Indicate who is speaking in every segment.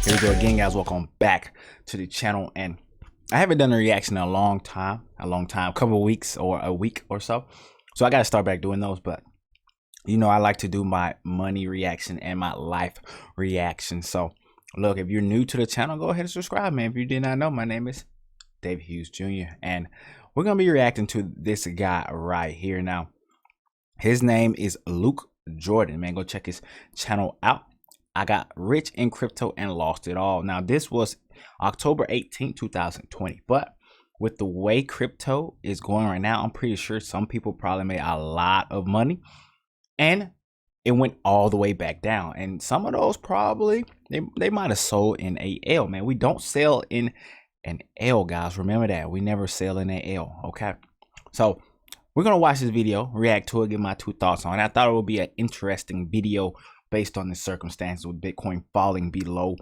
Speaker 1: Here we go again, guys. Welcome back to the channel. And I haven't done a reaction in a long time, a couple of weeks or a week or so. So I got to start back doing those. But you know, I like to do my money reaction and my life reaction. So look, if you're new to the channel, go ahead and subscribe, man. If you did not know, my name is David Hughes Jr. and we're gonna be reacting to this guy right here. Now, his name is Luke Jordan, man. Go check his channel out. I got rich in crypto and lost it all. Now, this was October 18, 2020. But with the way crypto is going right now, I'm pretty sure some people probably made a lot of money. And it went all the way back down. And some of those probably, they might have sold in a L, man. We don't sell in an L, guys. Remember that. We never sell in an L, okay? So we're going to watch this video, react to it, give my 2 thoughts on it. I thought it would be an interesting video based on the circumstances with Bitcoin falling below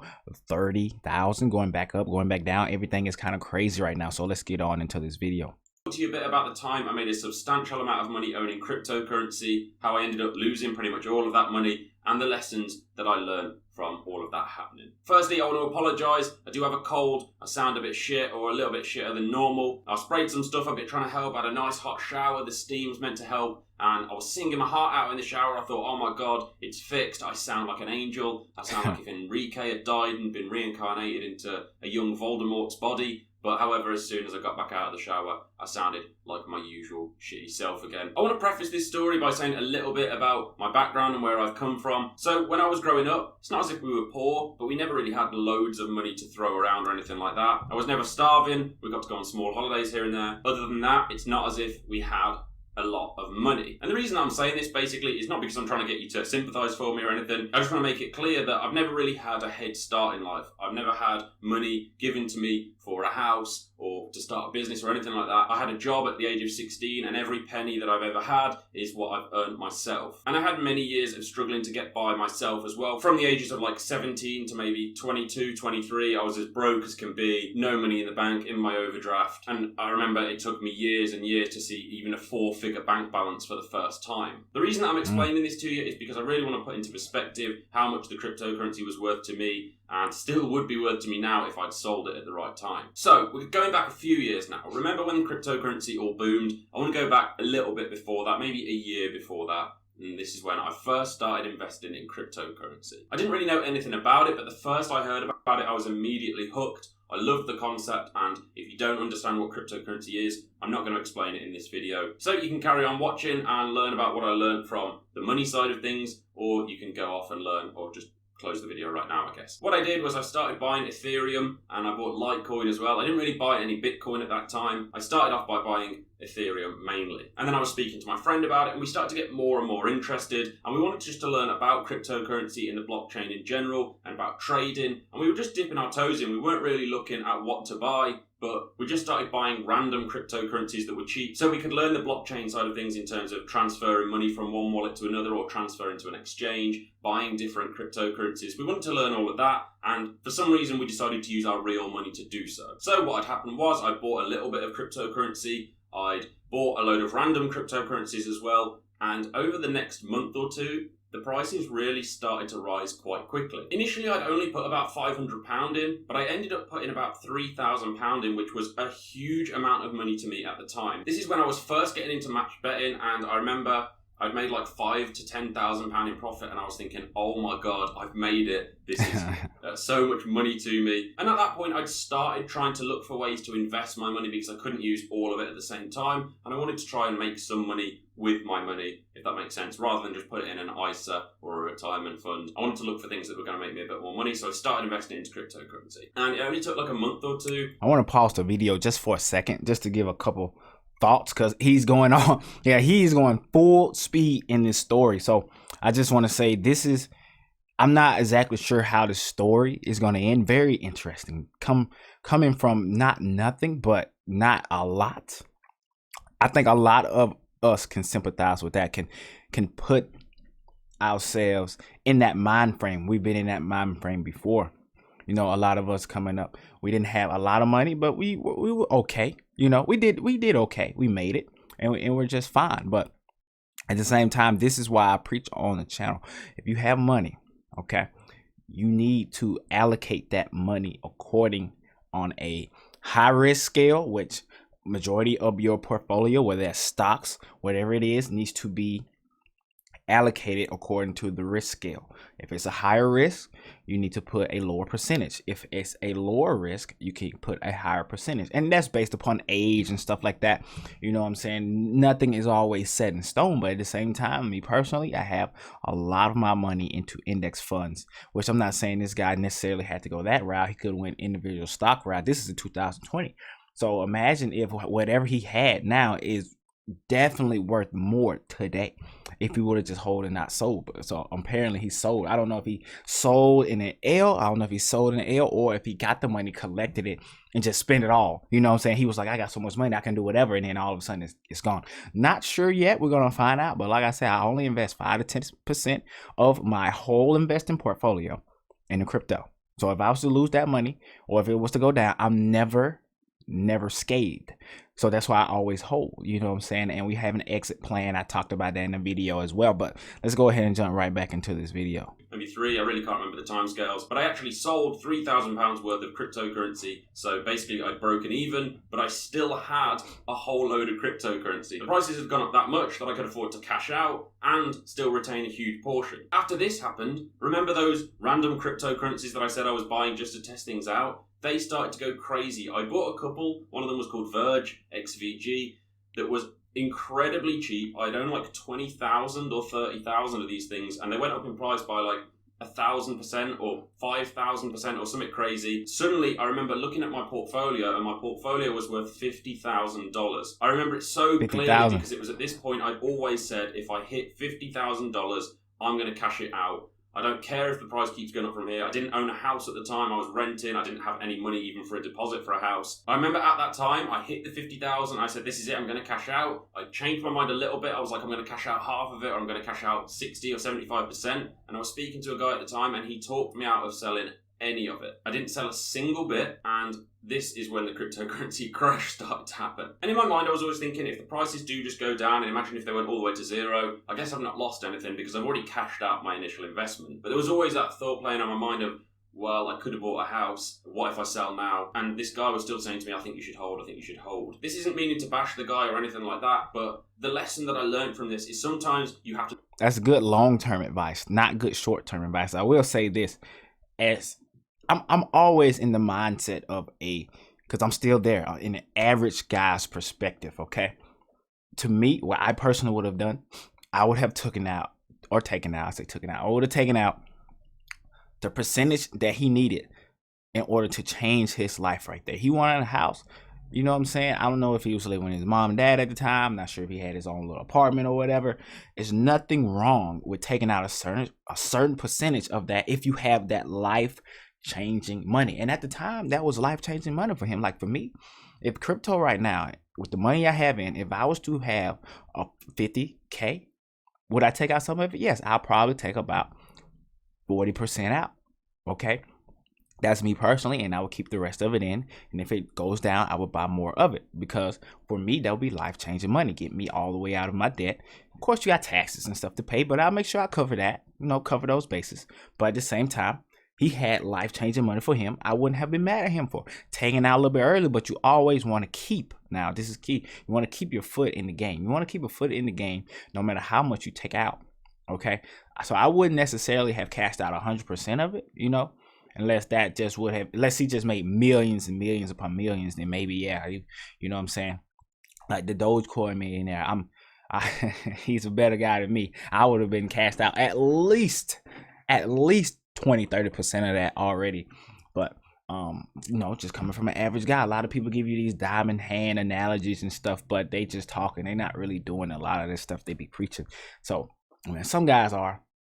Speaker 1: 30,000, going back up, going back down. Everything is kind of crazy right now. So let's get on into this video.
Speaker 2: Talk to you a bit about the time I made a substantial amount of money owning cryptocurrency, how I ended up losing pretty much all of that money, and the lessons that I learned from all of that happening. Firstly, I want to apologise. I do have a cold. I sound a bit shit, or a little bit shitter than normal. I sprayed some stuff. I've been trying to help. I had a nice hot shower. The steam's meant to help. And I was singing my heart out in the shower. I thought, oh my God, it's fixed. I sound like an angel. I sound like if Enrique had died and been reincarnated into a young Voldemort's body. But however, as soon as I got back out of the shower, I sounded like my usual shitty self again. I want to preface this story by saying a little bit about my background and where I've come from. So when I was growing up, it's not as if we were poor, but we never really had loads of money to throw around or anything like that. I was never starving. We got to go on small holidays here and there. Other than that, it's not as if we had a lot of money. And the reason I'm saying this basically is not because I'm trying to get you to sympathize for me or anything. I just want to make it clear that I've never really had a head start in life. I've never had money given to me for a house or to start a business or anything like that. I had a job at the age of 16 and every penny that I've ever had is what I've earned myself. And I had many years of struggling to get by myself as well. From the ages of like 17 to maybe 22, 23, I was as broke as can be, no money in the bank, in my overdraft. And I remember it took me years and years to see even a 4-figure bank balance for the first time. The reason that I'm explaining this to you is because I really want to put into perspective how much the cryptocurrency was worth to me and still would be worth to me now if I'd sold it at the right time. So we're going back a few years now. Remember when cryptocurrency all boomed? I want to go back a little bit before that, maybe a year before that. And this is when I first started investing in cryptocurrency. I didn't really know anything about it, but the first I heard about it, I was immediately hooked. I loved the concept, and if you don't understand what cryptocurrency is, I'm not going to explain it in this video. So you can carry on watching and learn about what I learned from the money side of things, or you can go off and learn, or just close the video right now, I guess. What I did was I started buying Ethereum and I bought Litecoin as well. I didn't really buy any Bitcoin at that time. I started off by buying Ethereum mainly. And then I was speaking to my friend about it and we started to get more and more interested and we wanted just to learn about cryptocurrency and the blockchain in general and about trading. And we were just dipping our toes in. We weren't really looking at what to buy, but we just started buying random cryptocurrencies that were cheap so we could learn the blockchain side of things in terms of transferring money from one wallet to another or transferring to an exchange, buying different cryptocurrencies. We wanted to learn all of that, and for some reason we decided to use our real money to do so. So what had happened was I bought a little bit of cryptocurrency, I'd bought a load of random cryptocurrencies as well, and over the next month or two, the prices really started to rise quite quickly. Initially, I'd only put about £500 in, but I ended up putting about £3,000 in, which was a huge amount of money to me at the time. This is when I was first getting into match betting, and I remember I'd made like £5,000 to £10,000 in profit, and I was thinking, oh my God, I've made it. This is so much money to me. And at that point, I'd started trying to look for ways to invest my money because I couldn't use all of it at the same time. And I wanted to try and make some money with my money, if that makes sense, rather than just put it in an ISA or a retirement fund. I wanted to look for things that were going to make me a bit more money, so I started investing into cryptocurrency. And it only took like a month or two.
Speaker 1: I want to pause the video just for a second, just to give a couple thoughts, because he's going on, he's going full speed in this story. So I just want to say I'm not exactly sure how the story is going to end. Very interesting. Coming from not nothing, but not a lot. I think a lot of us can sympathize with that, can put ourselves in that mind frame. We've been in that mind frame before. You know, a lot of us coming up, we didn't have a lot of money, but we were okay. You know, we did okay. We made it, and we're just fine. But at the same time, this is why I preach on the channel. If you have money, okay, you need to allocate that money according on a high risk scale, which majority of your portfolio, whether that's stocks, whatever it is, needs to be allocated according to the risk scale. If it's a higher risk, you need to put a lower percentage. If it's a lower risk, you can put a higher percentage, and that's based upon age and stuff like that. You know what I'm saying? Nothing is always set in stone, but at the same time, me personally, I have a lot of my money into index funds, which I'm not saying this guy necessarily had to go that route. He could have went individual stock route. This is in 2020. So imagine if whatever he had now is definitely worth more today if he would have just hold and not sold. So apparently he sold. I don't know if he sold in an L. I don't know if he sold in an L or if he got the money, collected it, and just spent it all. You know what I'm saying? He was like, I got so much money, I can do whatever. And then all of a sudden it's gone. Not sure yet. We're going to find out. But like I said, I only invest 5 to 10% of my whole investing portfolio in the crypto. So if I was to lose that money or if it was to go down, I'm never scathed. So that's why I always hold, you know what I'm saying? And we have an exit plan. I talked about that in the video as well, but let's go ahead and jump right back into this video.
Speaker 2: Maybe 3, I really can't remember the timescales, but I actually sold £3,000 worth of cryptocurrency. So basically I'd broken even, but I still had a whole load of cryptocurrency. The prices had gone up that much that I could afford to cash out and still retain a huge portion. After this happened, remember those random cryptocurrencies that I said I was buying just to test things out? They started to go crazy. I bought a couple. One of them was called Verge, XVG, that was incredibly cheap. I'd owned like 20,000 or 30,000 of these things, and they went up in price by like 1,000% or 5,000% or something crazy. Suddenly, I remember looking at my portfolio, and my portfolio was worth $50,000. I remember it so clearly because it was at this point I'd always said, if I hit $50,000, I'm going to cash it out. I don't care if the price keeps going up from here. I didn't own a house at the time. I was renting. I didn't have any money even for a deposit for a house. I remember at that time, I hit the 50,000. I said, this is it. I'm going to cash out. I changed my mind a little bit. I was like, I'm going to cash out half of it, or I'm going to cash out 60 or 75%. And I was speaking to a guy at the time, and he talked me out of selling any of it. I didn't sell a single bit, and this is when the cryptocurrency crash started to happen. And in my mind, I was always thinking, if the prices do just go down, and imagine if they went all the way to zero, I guess I've not lost anything because I've already cashed out my initial investment. But there was always that thought playing on my mind of, well, I could have bought a house. What if I sell now? And this guy was still saying to me, I think you should hold, I think you should hold. This isn't meaning to bash the guy or anything like that, but the lesson that I learned from this is sometimes you have to...
Speaker 1: That's good long-term advice, not good short-term advice. I will say this, as I'm always in the mindset of because I'm still there in an average guy's perspective, okay? To me, what I personally would have done, I would have taken out the percentage that he needed in order to change his life right there. He wanted a house. You know what I'm saying? I don't know if he was living with his mom and dad at the time. I'm not sure if he had his own little apartment or whatever. There's nothing wrong with taking out a certain percentage of that if you have that life-changing money. And at the time, that was life-changing money for him. Like for me, if crypto right now, with the money I have in, if I was to have a 50K, would I take out some of it? Yes, I'll probably take about 40% out. Okay. That's me personally, and I will keep the rest of it in. And if it goes down, I will buy more of it, because for me, that would be life-changing money, get me all the way out of my debt. Of course, you got taxes and stuff to pay, but I'll make sure I cover that, cover those bases. But at the same time, he had life-changing money for him. I wouldn't have been mad at him for taking out a little bit early, but you always want to keep, now this is key, you want to keep your foot in the game. You want to keep a foot in the game no matter how much you take out, okay? So I wouldn't necessarily have cashed out 100% of it, unless that just would have, unless he just made millions and millions upon millions, then maybe, yeah, you know what I'm saying? Like the Dogecoin millionaire, he's a better guy than me. I would have been cashed out at least 20-30% of that already. But just coming from an average guy, a lot of people give you these diamond hand analogies and stuff, but they just talking. They're not really doing a lot of this stuff they be preaching. So some guys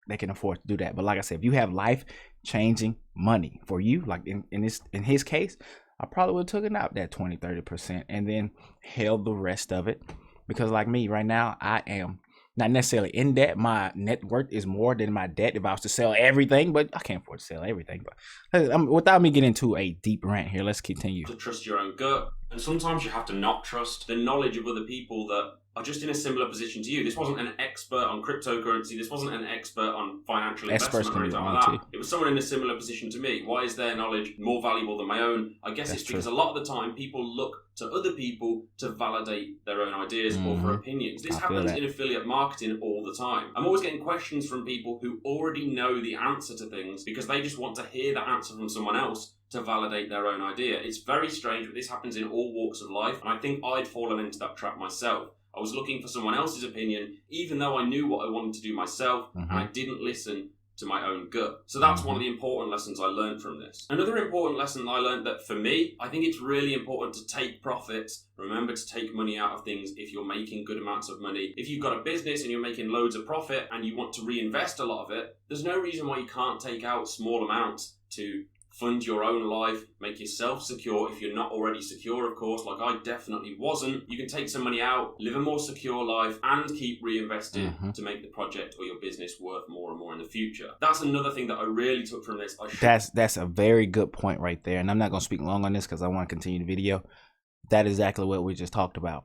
Speaker 1: they can afford to do that. But like I said, if you have life-changing money for you, like in his case, I probably would have taken out that 20-30% and then held the rest of it. Because like me right now, I am not necessarily in debt. My net worth is more than my debt if I was to sell everything, but I can't afford to sell everything. But without me getting into a deep rant here, let's continue.
Speaker 2: To trust your own gut. And sometimes you have to not trust the knowledge of other people that are just in a similar position to you. This wasn't an expert on cryptocurrency. This wasn't an expert on financial investment or anything like that. It was someone in a similar position to me. Why is their knowledge more valuable than my own? I guess it's because a lot of the time people look to other people to validate their own ideas or for opinions. This happens in affiliate marketing all the time. I'm always getting questions from people who already know the answer to things because they just want to hear the answer from someone else to validate their own idea. It's very strange, but this happens in all walks of life, and I think I'd fallen into that trap myself. I was looking for someone else's opinion, even though I knew what I wanted to do myself, and I didn't listen to my own gut. So that's one of the important lessons I learned from this. Another important lesson I learned that for me, I think it's really important to take profits. Remember to take money out of things if you're making good amounts of money. If you've got a business and you're making loads of profit and you want to reinvest a lot of it, there's no reason why you can't take out small amounts to fund your own life, make yourself secure if you're not already secure, of course, like I definitely wasn't. You can take some money out, live a more secure life, and keep reinvesting to make the project or your business worth more and more in the future. That's another thing that I really took from this.
Speaker 1: That's a very good point right there. And I'm not going to speak long on this because I want to continue the video. That is exactly what we just talked about.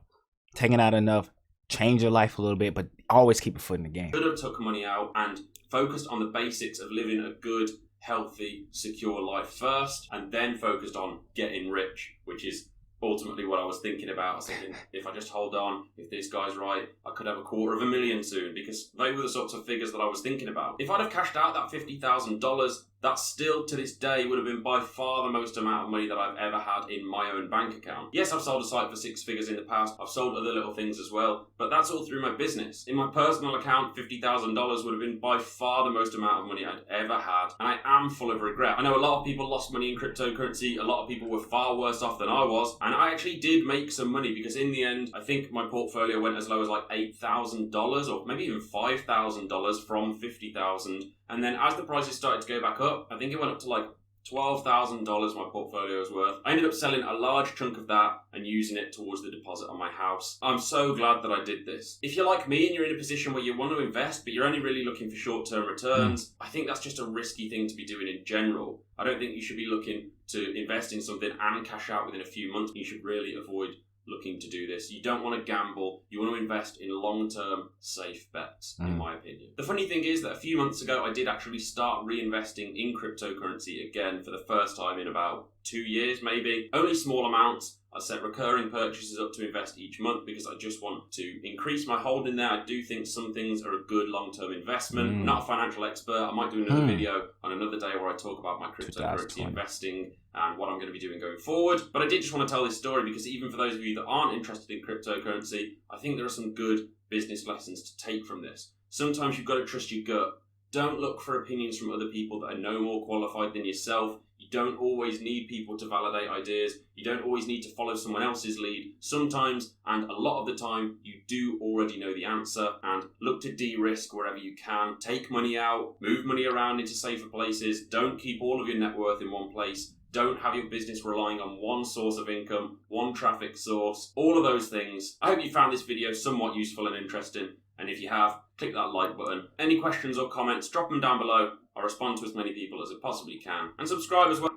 Speaker 1: Taking out enough, change your life a little bit, but always keep a foot in the game.
Speaker 2: Could have took money out and focused on the basics of living a good, healthy, secure life first, and then focused on getting rich, which is ultimately what I was thinking about. I was thinking, if I just hold on, if this guy's right, I could have $250,000 soon, because they were the sorts of figures that I was thinking about. If I'd have cashed out that $50,000, that still to this day would have been by far the most amount of money that I've ever had in my own bank account. Yes, I've sold a site for 6 figures in the past. I've sold other little things as well, but that's all through my business. In my personal account, $50,000 would have been by far the most amount of money I'd ever had, and I am full of regret. I know a lot of people lost money in cryptocurrency. A lot of people were far worse off than I was, and I actually did make some money because in the end, I think my portfolio went as low as like $8,000 or maybe even $5,000 from $50,000. And then as the prices started to go back up, I think it went up to like $12,000 my portfolio was worth. I ended up selling a large chunk of that and using it towards the deposit on my house. I'm so glad that I did this. If you're like me and you're in a position where you want to invest, but you're only really looking for short-term returns, I think that's just a risky thing to be doing in general. I don't think you should be looking to invest in something and cash out within a few months. You should really avoid looking to do this. You don't want to gamble. You want to invest in long-term safe bets, in my opinion. The funny thing is that a few months ago, I did actually start reinvesting in cryptocurrency again for the first time in about 2 years, maybe. Only small amounts. I set recurring purchases up to invest each month because I just want to increase my holding there. I do think some things are a good long-term investment. I'm not a financial expert. I might do another video on another day where I talk about my cryptocurrency investing and what I'm going to be doing going forward. But I did just want to tell this story because even for those of you that aren't interested in cryptocurrency, I think there are some good business lessons to take from this. Sometimes you've got to trust your gut. Don't look for opinions from other people that are no more qualified than yourself. You don't always need people to validate ideas. You don't always need to follow someone else's lead. Sometimes, and a lot of the time, you do already know the answer, and look to de-risk wherever you can. Take money out, move money around into safer places. Don't keep all of your net worth in one place. Don't have your business relying on one source of income, one traffic source, all of those things. I hope you found this video somewhat useful and interesting. And if you have, click that like button. Any questions or comments, drop them down below. I'll respond to as many people as I possibly can. And subscribe as well.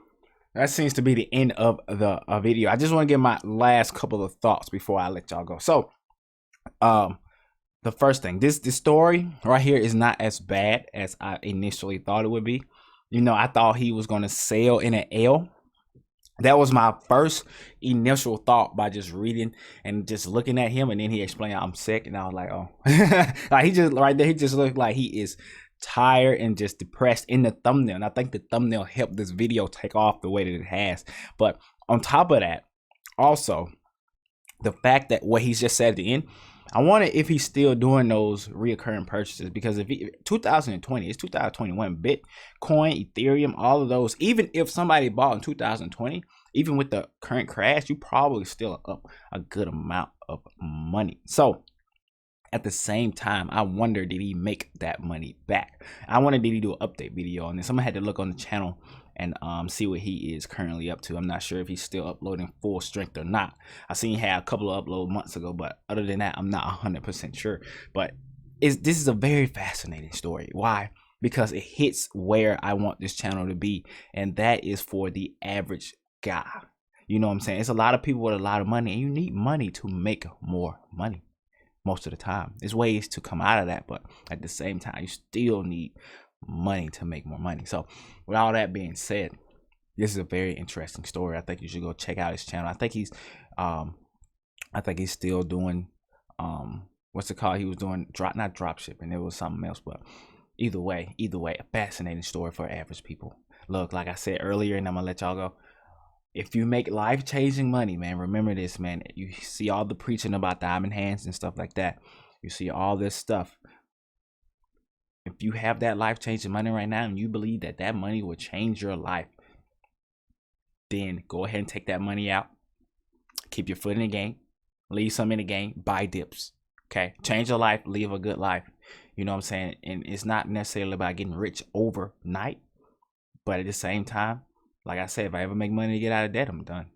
Speaker 1: That seems to be the end of the video. I just want to give my last couple of thoughts before I let y'all go. So, the first thing, this story right here is not as bad as I initially thought it would be. You know, I thought he was going to sell in an L. That was my first initial thought by just reading and just looking at him. And then he explained I'm sick. And I was like, oh, like he just right there. He just looked like he is tired and just depressed in the thumbnail. And I think the thumbnail helped this video take off the way that it has. But on top of that, also the fact that what he's just said at the end, I wonder if he's still doing those reoccurring purchases, because if 2020, it's 2021, Bitcoin, Ethereum, all of those, even if somebody bought in 2020, even with the current crash, you probably still up a good amount of money. So at the same time, I wonder, did he make that money back? I wonder, did he do an update video on this? Someone had to look on the channel and see what he is currently up to. I'm not sure if he's still uploading full strength or not. I seen he had a couple of uploads months ago, but other than that, I'm not 100% sure. But this is a very fascinating story. Why? Because it hits where I want this channel to be, and that is for the average guy. You know what I'm saying? It's a lot of people with a lot of money, and you need money to make more money. most of the time. There's ways to come out of that, but at the same time, you still need money to make more money. So with all that being said, this is a very interesting story. I think you should go check out his channel. I think he's still doing what's it called? He was doing not drop shipping. It was something else, but either way, a fascinating story for average people. Look, like I said earlier, and I'm gonna let y'all go. If you make life-changing money, man, remember this, man. You see all the preaching about diamond hands and stuff like that. You see all this stuff. If you have that life-changing money right now and you believe that that money will change your life, then go ahead and take that money out. Keep your foot in the game. Leave some in the game. Buy dips. Okay? Change your life. Live a good life. You know what I'm saying? And it's not necessarily about getting rich overnight. But at the same time, like I said, if I ever make money to get out of debt, I'm done.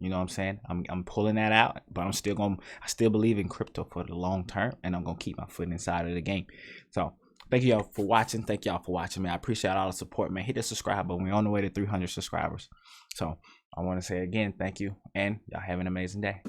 Speaker 1: You know what I'm saying? I'm pulling that out, but I still believe in crypto for the long term, and I'm gonna keep my foot inside of the game. So thank y'all for watching. Thank y'all for watching, man. I appreciate all the support, man. Hit the subscribe button. We're on the way to 300 subscribers. So I want to say again, thank you, and y'all have an amazing day.